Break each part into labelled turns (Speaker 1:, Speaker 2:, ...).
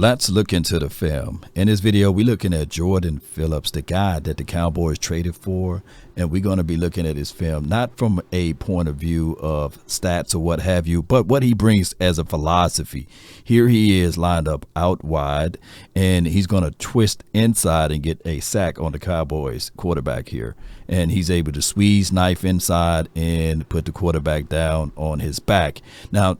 Speaker 1: Let's look into the film. In this video, we're looking at Jordan Phillips, the guy that the Cowboys traded for, and we're going to be looking at his film, not from a point of view of stats or what have you, but what he brings as a philosophy. Here he is lined up out wide, and he's going to twist inside and get a sack on the Cowboys quarterback here. And he's able to squeeze knife inside and put the quarterback down on his back. Now,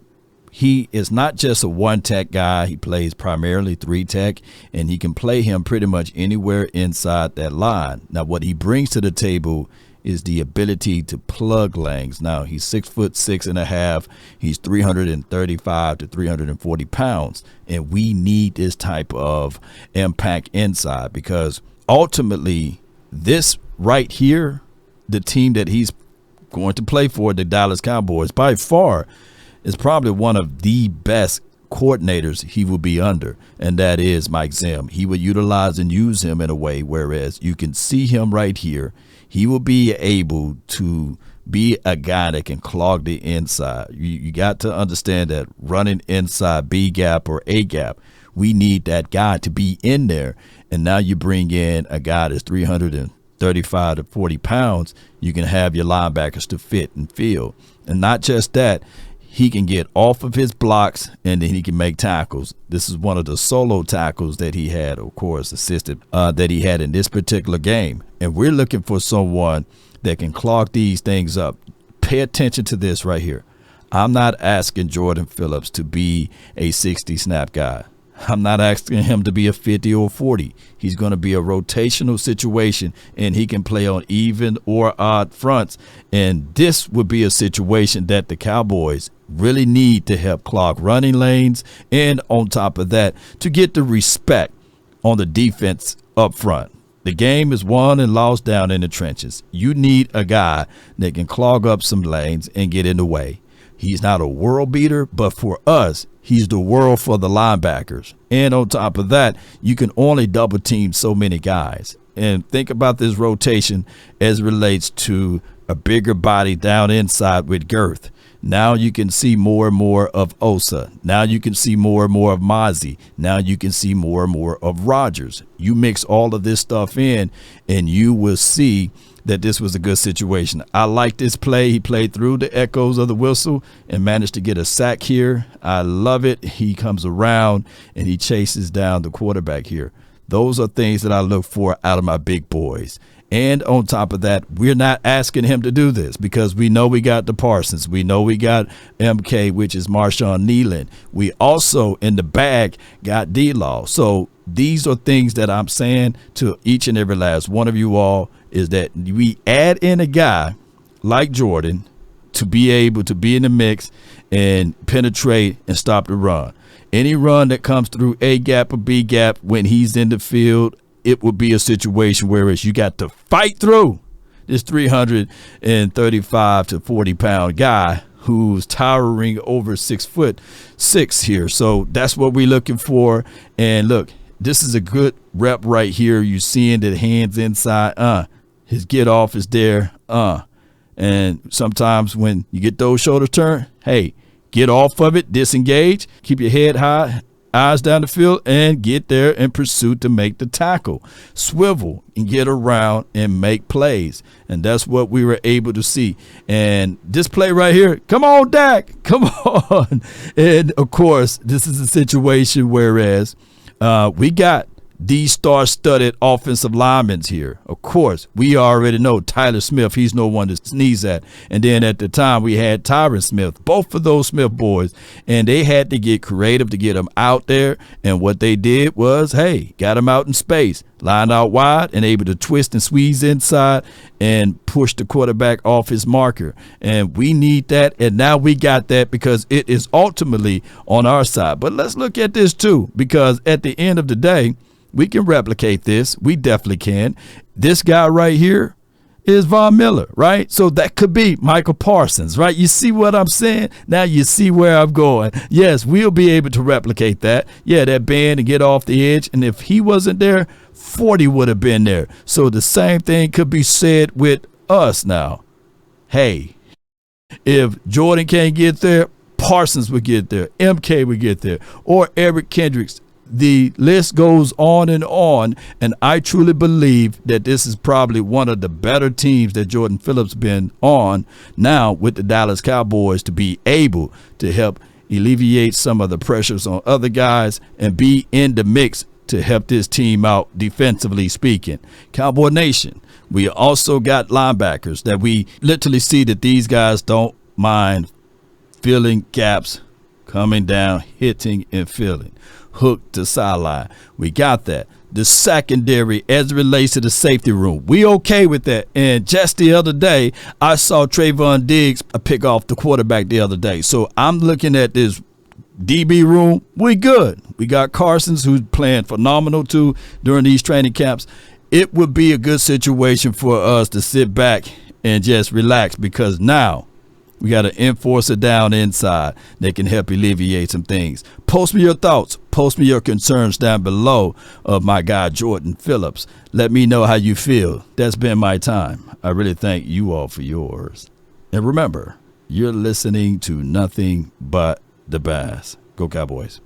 Speaker 1: he is not just a one-tech guy. He plays primarily three-tech, and he can play him pretty much anywhere inside that line. Now, what he brings to the table is the ability to plug lanes. Now, he's 6'6.5". He's 335 to 340 pounds, and we need this type of impact inside because ultimately this right here, the team that he's going to play for, the Dallas Cowboys, by far is probably one of the best coordinators he will be under, and that is Mike Zim. He will utilize and use him in a way whereas you can see him right here. He will be able to be a guy that can clog the inside. You got to understand that running inside B gap or A gap, we need that guy to be in there. And now you bring in a guy that's 335 to 40 pounds, you can have your linebackers to fit and feel. And not just that, he can get off of his blocks and then he can make tackles. This is one of the solo tackles that he had, of course, assisted that he had in this particular game. And we're looking for someone that can clog these things up. Pay attention to this right here. I'm not asking Jordan Phillips to be a 60 snap guy. I'm not asking him to be a 50 or 40. He's going to be a rotational situation, and he can play on even or odd fronts. And this would be a situation that the Cowboys really need to help clog running lanes, and on top of that, to get the respect on the defense up front. The game is won and lost down in the trenches. You need a guy that can clog up some lanes and get in the way. He's not a world beater, but for us, he's the world for the linebackers. And on top of that, you can only double team so many guys. And think about this rotation as it relates to a bigger body down inside with girth. Now you can see more and more of Osa. Now you can see more and more of Mozzie. Now you can see more and more of Rodgers. You mix all of this stuff in, and you will see that this was a good situation. I like this play. He played through the echoes of the whistle and managed to get a sack here. I love it. He comes around and he chases down the quarterback here. Those are things that I look for out of my big boys. And on top of that, we're not asking him to do this because we know we got the Parsons. We know we got MK, which is Marshawn Nealon. We also in the bag got D-Law. So these are things that I'm saying to each and every last one of you all is that we add in a guy like Jordan to be able to be in the mix and penetrate and stop the run. Any run that comes through A gap or B gap when he's in the field, it would be a situation whereas you got to fight through this 335 to 40 pound guy who's towering over 6'6" here. So that's what we're looking for. And look, this is a good rep right here. You seeing the hands inside. His get off is there. And sometimes when you get those shoulders turned, hey, get off of it, disengage, keep your head high, eyes down the field, and get there in pursuit to make the tackle. Swivel and get around and make plays. And that's what we were able to see. And this play right here, come on, Dak, come on. And, of course, this is a situation whereas we got these star-studded offensive linemen here. Of course, we already know Tyler Smith, he's no one to sneeze at. And then at the time, we had Tyron Smith, both of those Smith boys, and they had to get creative to get them out there. And what they did was, hey, got them out in space, lined out wide, and able to twist and squeeze inside and push the quarterback off his marker. And we need that, and now we got that because it is ultimately on our side. But let's look at this too, because at the end of the day, we can replicate this. We definitely can. This guy right here is Von Miller, right? So that could be Michael Parsons, right? You see what I'm saying? Now you see where I'm going. Yes, we'll be able to replicate that. Yeah, that bend and get off the edge. And if he wasn't there, 40 would have been there. So the same thing could be said with us now. Hey, if Jordan can't get there, Parsons would get there. MK would get there. Or Eric Kendricks. The list goes on, and I truly believe that this is probably one of the better teams that Jordan Phillips been on now with the Dallas Cowboys to be able to help alleviate some of the pressures on other guys and be in the mix to help this team out defensively speaking. Cowboy Nation, we also got linebackers that we literally see that these guys don't mind filling gaps, coming down, hitting and filling. Hook to sideline. We got that. The secondary as it relates to the safety room, we okay with that. And just the other day, I saw Trayvon Diggs pick off the quarterback the other day. So I'm looking at this DB room. We good. We got Carson's who's playing phenomenal too during these training camps. It would be a good situation for us to sit back and just relax because now we got an enforcer down inside that can help alleviate some things. Post me your thoughts. Post me your concerns down below of my guy, Jordan Phillips. Let me know how you feel. That's been my time. I really thank you all for yours. And remember, you're listening to nothing but the Bass. Go Cowboys.